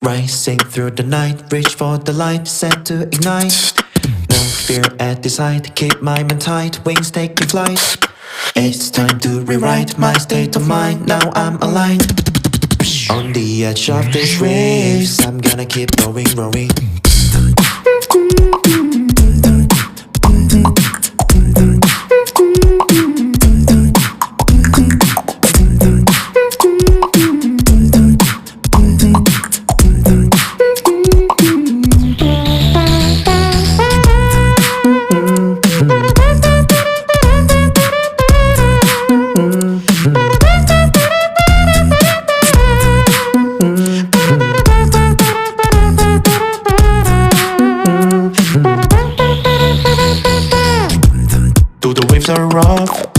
Rising through the night, reach for the light, set to ignite. No fear at the sight, keep my mind tight, wings taking flight. It's time to rewrite my state of mind, now I'm aligned. On the edge of this race, I'm gonna keep going, rolling. Though the waves are rough,